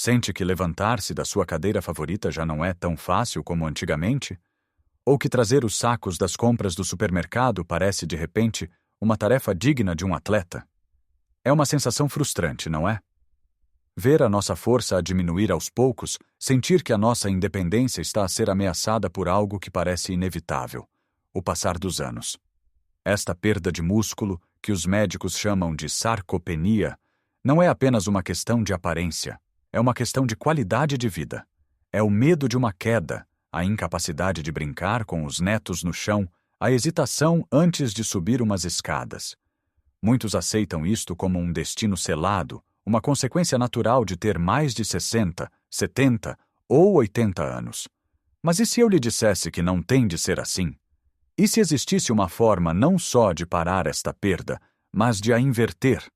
Sente que levantar-se da sua cadeira favorita já não é tão fácil como antigamente? Ou que trazer os sacos das compras do supermercado parece, de repente, uma tarefa digna de um atleta? É uma sensação frustrante, não é? Ver a nossa força a diminuir aos poucos, sentir que a nossa independência está a ser ameaçada por algo que parece inevitável: o passar dos anos. Esta perda de músculo, que os médicos chamam de sarcopenia, não é apenas uma questão de aparência, é uma questão de qualidade de vida. É o medo de uma queda, a incapacidade de brincar com os netos no chão, a hesitação antes de subir umas escadas. Muitos aceitam isto como um destino selado, uma consequência natural de ter mais de 60, 70 ou 80 anos. Mas e se eu lhe dissesse que não tem de ser assim? E se existisse uma forma não só de parar esta perda, mas de a inverter?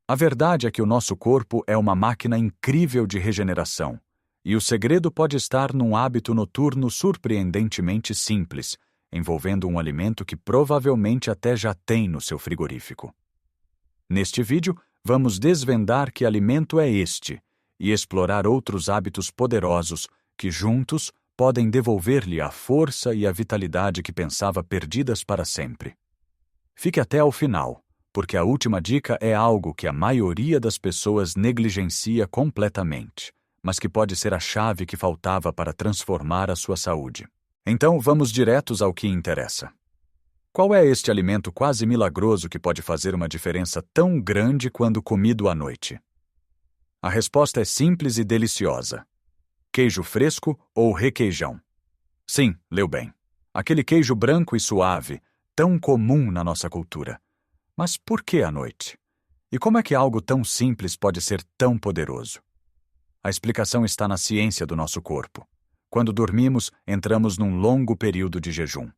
A verdade é que o nosso corpo é uma máquina incrível de regeneração, e o segredo pode estar num hábito noturno surpreendentemente simples, envolvendo um alimento que provavelmente até já tem no seu frigorífico. Neste vídeo, vamos desvendar que alimento é este e explorar outros hábitos poderosos que, juntos, podem devolver-lhe a força e a vitalidade que pensava perdidas para sempre. Fique até ao final, porque a última dica é algo que a maioria das pessoas negligencia completamente, mas que pode ser a chave que faltava para transformar a sua saúde. Então, vamos diretos ao que interessa. Qual é este alimento quase milagroso que pode fazer uma diferença tão grande quando comido à noite? A resposta é simples e deliciosa: queijo fresco ou requeijão. Sim, leu bem. Aquele queijo branco e suave, tão comum na nossa cultura. Mas por que à noite? E como é que algo tão simples pode ser tão poderoso? A explicação está na ciência do nosso corpo. Quando dormimos, entramos num longo período de jejum.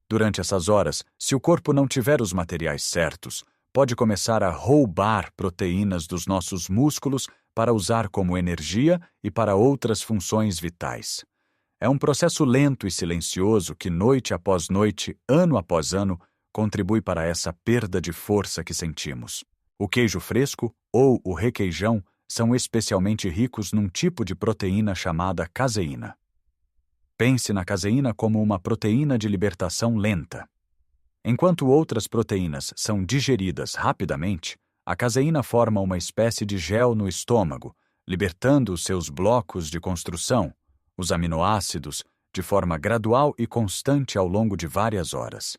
Durante essas horas, se o corpo não tiver os materiais certos, pode começar a roubar proteínas dos nossos músculos para usar como energia e para outras funções vitais. É um processo lento e silencioso que, noite após noite, ano após ano, contribui para essa perda de força que sentimos. O queijo fresco, ou o requeijão, são especialmente ricos num tipo de proteína chamada caseína. Pense na caseína como uma proteína de libertação lenta. Enquanto outras proteínas são digeridas rapidamente, a caseína forma uma espécie de gel no estômago, libertando os seus blocos de construção, os aminoácidos, de forma gradual e constante ao longo de várias horas.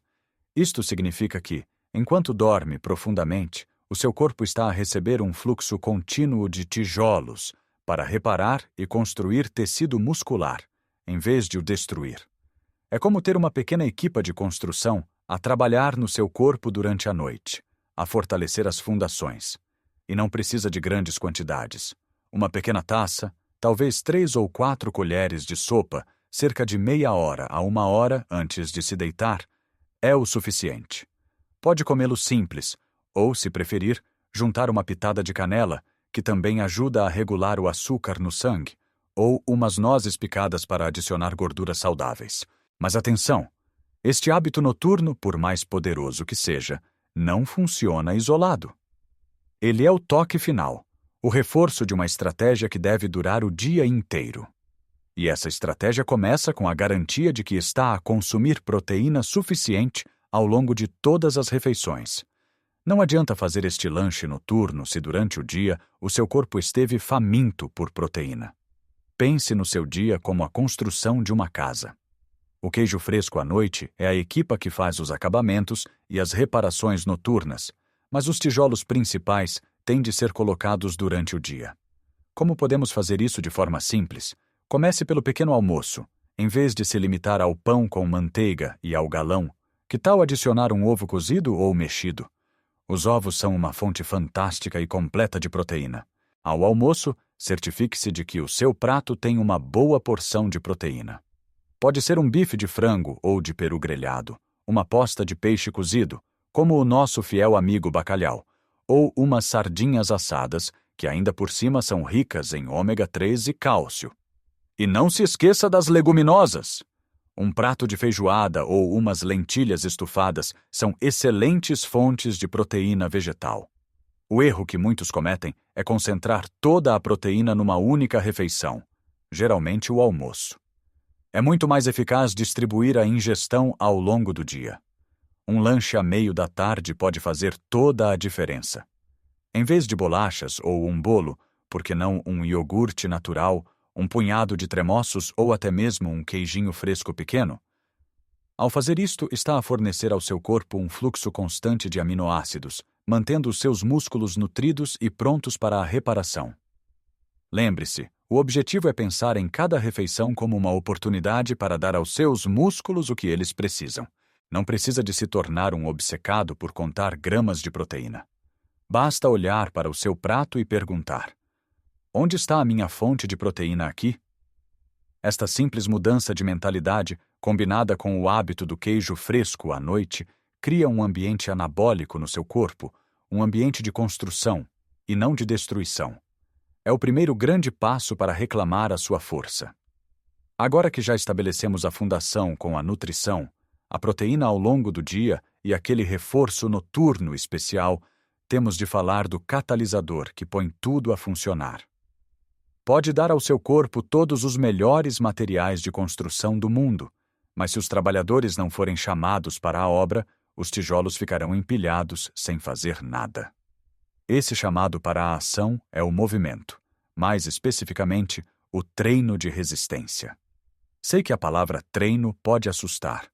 Isto significa que, enquanto dorme profundamente, o seu corpo está a receber um fluxo contínuo de tijolos para reparar e construir tecido muscular, em vez de o destruir. É como ter uma pequena equipa de construção a trabalhar no seu corpo durante a noite, a fortalecer as fundações. E não precisa de grandes quantidades. Uma pequena taça, talvez 3 ou 4 colheres de sopa, cerca de meia hora a 1 hora antes de se deitar, é o suficiente. Pode comê-lo simples, ou, se preferir, juntar uma pitada de canela, que também ajuda a regular o açúcar no sangue, ou umas nozes picadas para adicionar gorduras saudáveis. Mas atenção! Este hábito noturno, por mais poderoso que seja, não funciona isolado. Ele é o toque final, o reforço de uma estratégia que deve durar o dia inteiro. E essa estratégia começa com a garantia de que está a consumir proteína suficiente ao longo de todas as refeições. Não adianta fazer este lanche noturno se durante o dia o seu corpo esteve faminto por proteína. Pense no seu dia como a construção de uma casa. O queijo fresco à noite é a equipa que faz os acabamentos e as reparações noturnas, mas os tijolos principais têm de ser colocados durante o dia. Como podemos fazer isso de forma simples? Comece pelo pequeno almoço. Em vez de se limitar ao pão com manteiga e ao galão, que tal adicionar um ovo cozido ou mexido? Os ovos são uma fonte fantástica e completa de proteína. Ao almoço, certifique-se de que o seu prato tem uma boa porção de proteína. Pode ser um bife de frango ou de peru grelhado, uma posta de peixe cozido, como o nosso fiel amigo bacalhau, ou umas sardinhas assadas, que ainda por cima são ricas em ômega 3 e cálcio. E não se esqueça das leguminosas! Um prato de feijoada ou umas lentilhas estufadas são excelentes fontes de proteína vegetal. O erro que muitos cometem é concentrar toda a proteína numa única refeição, geralmente o almoço. É muito mais eficaz distribuir a ingestão ao longo do dia. Um lanche a meio da tarde pode fazer toda a diferença. Em vez de bolachas ou um bolo, por que não um iogurte natural, um punhado de tremoços ou até mesmo um queijinho fresco pequeno? Ao fazer isto, está a fornecer ao seu corpo um fluxo constante de aminoácidos, mantendo os seus músculos nutridos e prontos para a reparação. Lembre-se, o objetivo é pensar em cada refeição como uma oportunidade para dar aos seus músculos o que eles precisam. Não precisa de se tornar um obcecado por contar gramas de proteína. Basta olhar para o seu prato e perguntar: onde está a minha fonte de proteína aqui? Esta simples mudança de mentalidade, combinada com o hábito do queijo fresco à noite, cria um ambiente anabólico no seu corpo, um ambiente de construção e não de destruição. É o primeiro grande passo para reclamar a sua força. Agora que já estabelecemos a fundação com a nutrição, a proteína ao longo do dia e aquele reforço noturno especial, temos de falar do catalisador que põe tudo a funcionar. Pode dar ao seu corpo todos os melhores materiais de construção do mundo, mas se os trabalhadores não forem chamados para a obra, os tijolos ficarão empilhados sem fazer nada. Esse chamado para a ação é o movimento, mais especificamente, o treino de resistência. Sei que a palavra treino pode assustar.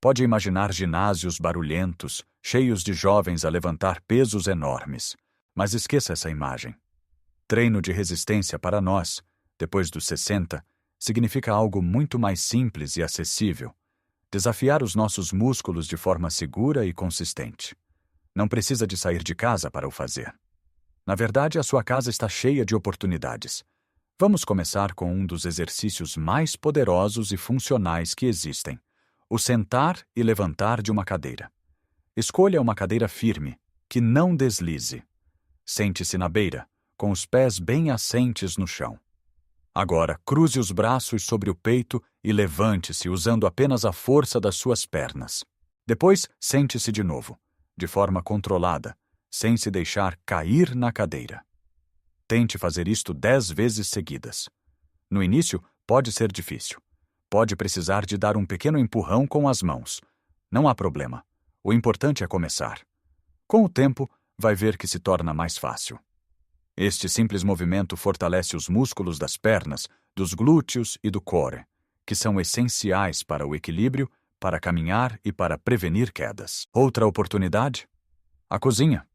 Pode imaginar ginásios barulhentos, cheios de jovens a levantar pesos enormes, mas esqueça essa imagem. Treino de resistência para nós, depois dos 60, significa algo muito mais simples e acessível. Desafiar os nossos músculos de forma segura e consistente. Não precisa de sair de casa para o fazer. Na verdade, a sua casa está cheia de oportunidades. Vamos começar com um dos exercícios mais poderosos e funcionais que existem: o sentar e levantar de uma cadeira. Escolha uma cadeira firme, que não deslize. Sente-se na beira, com os pés bem assentes no chão. Agora, cruze os braços sobre o peito e levante-se usando apenas a força das suas pernas. Depois, sente-se de novo, de forma controlada, sem se deixar cair na cadeira. Tente fazer isto 10 vezes seguidas. No início, pode ser difícil. Pode precisar de dar um pequeno empurrão com as mãos. Não há problema. O importante é começar. Com o tempo, vai ver que se torna mais fácil. Este simples movimento fortalece os músculos das pernas, dos glúteos e do core, que são essenciais para o equilíbrio, para caminhar e para prevenir quedas. Outra oportunidade? A cozinha.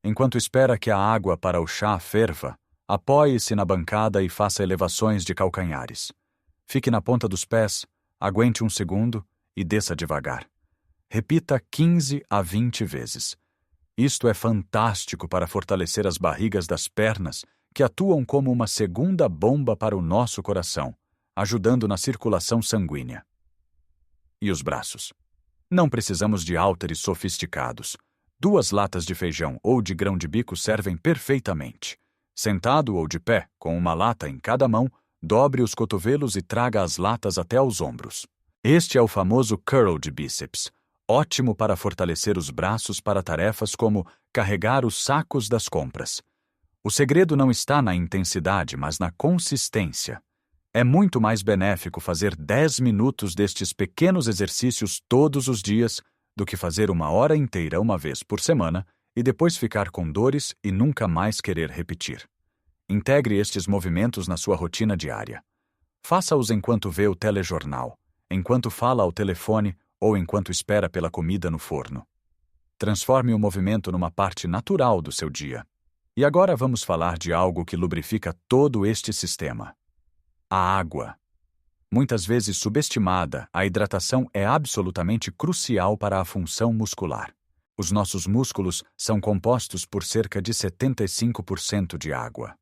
Enquanto espera que a água para o chá ferva, apoie-se na bancada e faça elevações de calcanhares. Fique na ponta dos pés, aguente um segundo e desça devagar. Repita 15 a 20 vezes. Isto é fantástico para fortalecer as barrigas das pernas, que atuam como uma segunda bomba para o nosso coração, ajudando na circulação sanguínea. E os braços? Não precisamos de hálteres sofisticados. 2 latas de feijão ou de grão de bico servem perfeitamente. Sentado ou de pé, com uma lata em cada mão, dobre os cotovelos e traga as latas até aos ombros. Este é o famoso curl de bíceps, ótimo para fortalecer os braços para tarefas como carregar os sacos das compras. O segredo não está na intensidade, mas na consistência. É muito mais benéfico fazer 10 minutos destes pequenos exercícios todos os dias do que fazer 1 hora inteira uma vez por semana e depois ficar com dores e nunca mais querer repetir. Integre estes movimentos na sua rotina diária. Faça-os enquanto vê o telejornal, enquanto fala ao telefone ou enquanto espera pela comida no forno. Transforme o movimento numa parte natural do seu dia. E agora vamos falar de algo que lubrifica todo este sistema: a água. Muitas vezes subestimada, a hidratação é absolutamente crucial para a função muscular. Os nossos músculos são compostos por cerca de 75% de água.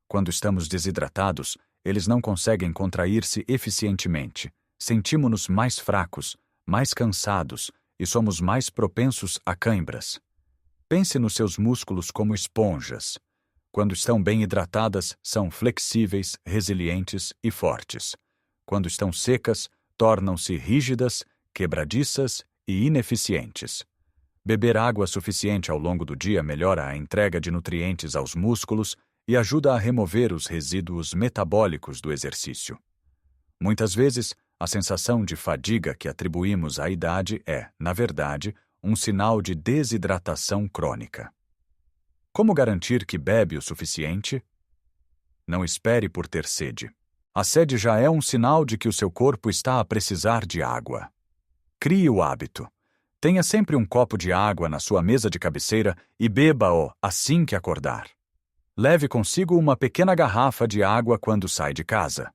Quando estamos desidratados, eles não conseguem contrair-se eficientemente. Sentimos-nos mais fracos, mais cansados e somos mais propensos a cãibras. Pense nos seus músculos como esponjas. Quando estão bem hidratadas, são flexíveis, resilientes e fortes. Quando estão secas, tornam-se rígidas, quebradiças e ineficientes. Beber água suficiente ao longo do dia melhora a entrega de nutrientes aos músculos e ajuda a remover os resíduos metabólicos do exercício. Muitas vezes, a sensação de fadiga que atribuímos à idade é, na verdade, um sinal de desidratação crônica. Como garantir que bebe o suficiente? Não espere por ter sede. A sede já é um sinal de que o seu corpo está a precisar de água. Crie o hábito. Tenha sempre um copo de água na sua mesa de cabeceira e beba-o assim que acordar. Leve consigo uma pequena garrafa de água quando sai de casa.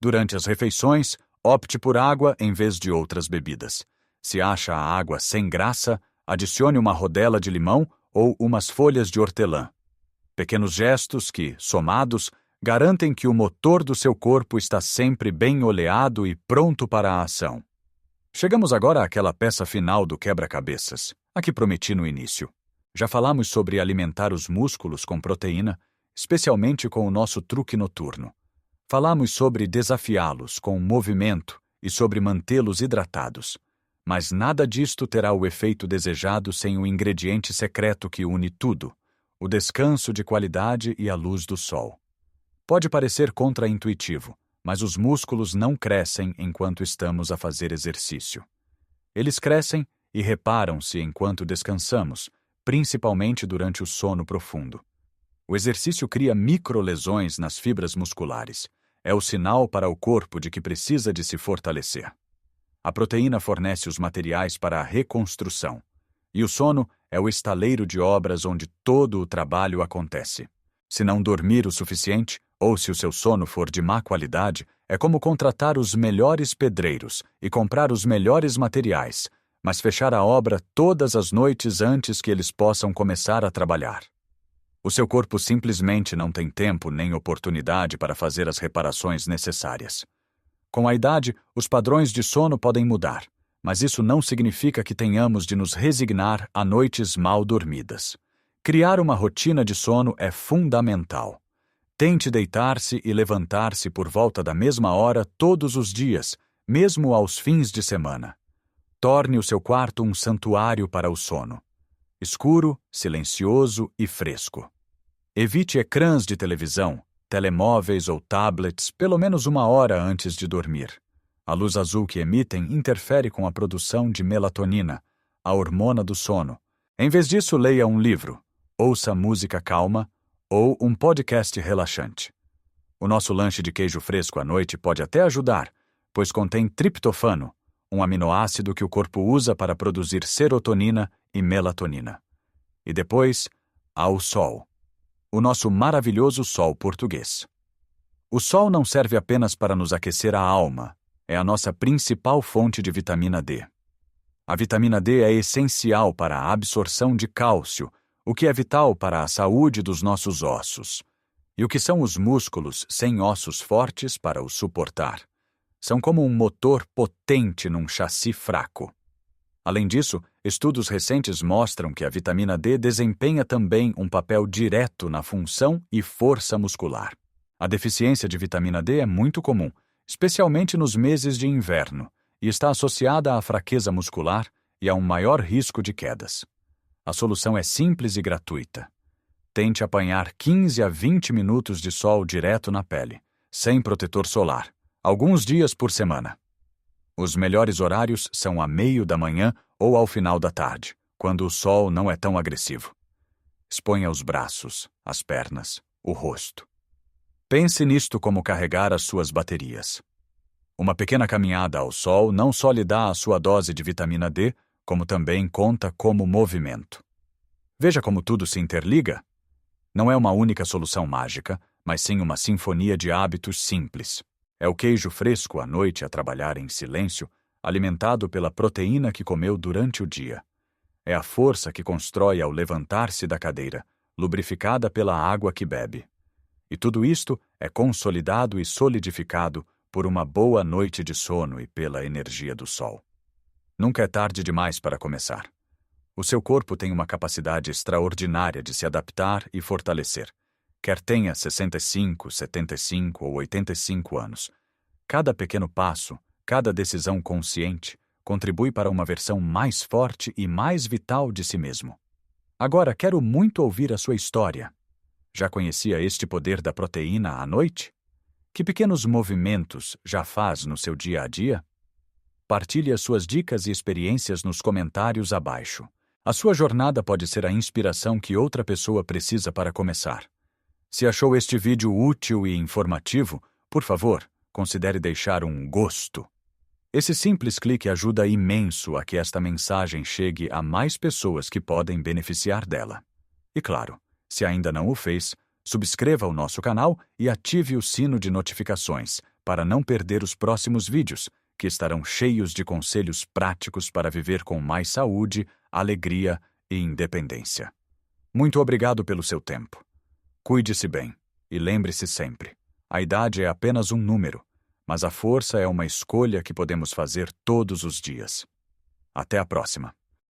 Durante as refeições, opte por água em vez de outras bebidas. Se acha a água sem graça, adicione uma rodela de limão ou umas folhas de hortelã. Pequenos gestos que, somados, garantem que o motor do seu corpo está sempre bem oleado e pronto para a ação. Chegamos agora àquela peça final do quebra-cabeças, a que prometi no início. Já falamos sobre alimentar os músculos com proteína, especialmente com o nosso truque noturno. Falamos sobre desafiá-los com movimento e sobre mantê-los hidratados. Mas nada disto terá o efeito desejado sem o ingrediente secreto que une tudo: o descanso de qualidade e a luz do sol. Pode parecer contraintuitivo, mas os músculos não crescem enquanto estamos a fazer exercício. Eles crescem e reparam-se enquanto descansamos, principalmente durante o sono profundo. O exercício cria microlesões nas fibras musculares. É o sinal para o corpo de que precisa de se fortalecer. A proteína fornece os materiais para a reconstrução, e o sono é o estaleiro de obras onde todo o trabalho acontece. Se não dormir o suficiente, ou se o seu sono for de má qualidade, é como contratar os melhores pedreiros e comprar os melhores materiais, mas fechar a obra todas as noites antes que eles possam começar a trabalhar. O seu corpo simplesmente não tem tempo nem oportunidade para fazer as reparações necessárias. Com a idade, os padrões de sono podem mudar, mas isso não significa que tenhamos de nos resignar a noites mal dormidas. Criar uma rotina de sono é fundamental. Tente deitar-se e levantar-se por volta da mesma hora todos os dias, mesmo aos fins de semana. Torne o seu quarto um santuário para o sono. Escuro, silencioso e fresco. Evite ecrãs de televisão, telemóveis ou tablets pelo menos 1 hora antes de dormir. A luz azul que emitem interfere com a produção de melatonina, a hormona do sono. Em vez disso, leia um livro, ouça música calma ou um podcast relaxante. O nosso lanche de queijo fresco à noite pode até ajudar, pois contém triptofano, um aminoácido que o corpo usa para produzir serotonina e melatonina. E depois, há o sol. O nosso maravilhoso sol português. O sol não serve apenas para nos aquecer a alma, é a nossa principal fonte de vitamina D. A vitamina D é essencial para a absorção de cálcio, o que é vital para a saúde dos nossos ossos. E o que são os músculos sem ossos fortes para os suportar? São como um motor potente num chassi fraco. Além disso, estudos recentes mostram que a vitamina D desempenha também um papel direto na função e força muscular. A deficiência de vitamina D é muito comum, especialmente nos meses de inverno, e está associada à fraqueza muscular e a um maior risco de quedas. A solução é simples e gratuita. Tente apanhar 15 a 20 minutos de sol direto na pele, sem protetor solar, alguns dias por semana. Os melhores horários são a meio da manhã ou ao final da tarde, quando o sol não é tão agressivo. Exponha os braços, as pernas, o rosto. Pense nisto como carregar as suas baterias. Uma pequena caminhada ao sol não só lhe dá a sua dose de vitamina D, como também conta como movimento. Veja como tudo se interliga? Não é uma única solução mágica, mas sim uma sinfonia de hábitos simples. É o queijo fresco à noite a trabalhar em silêncio, alimentado pela proteína que comeu durante o dia. É a força que constrói ao levantar-se da cadeira, lubrificada pela água que bebe. E tudo isto é consolidado e solidificado por uma boa noite de sono e pela energia do sol. Nunca é tarde demais para começar. O seu corpo tem uma capacidade extraordinária de se adaptar e fortalecer. Quer tenha 65, 75 ou 85 anos. Cada pequeno passo, cada decisão consciente, contribui para uma versão mais forte e mais vital de si mesmo. Agora quero muito ouvir a sua história. Já conhecia este poder da proteína à noite? Que pequenos movimentos já faz no seu dia a dia? Partilhe as suas dicas e experiências nos comentários abaixo. A sua jornada pode ser a inspiração que outra pessoa precisa para começar. Se achou este vídeo útil e informativo, por favor, considere deixar um gosto. Esse simples clique ajuda imenso a que esta mensagem chegue a mais pessoas que podem beneficiar dela. E claro, se ainda não o fez, subscreva o nosso canal e ative o sino de notificações para não perder os próximos vídeos, que estarão cheios de conselhos práticos para viver com mais saúde, alegria e independência. Muito obrigado pelo seu tempo. Cuide-se bem e lembre-se sempre, a idade é apenas um número, mas a força é uma escolha que podemos fazer todos os dias. Até a próxima!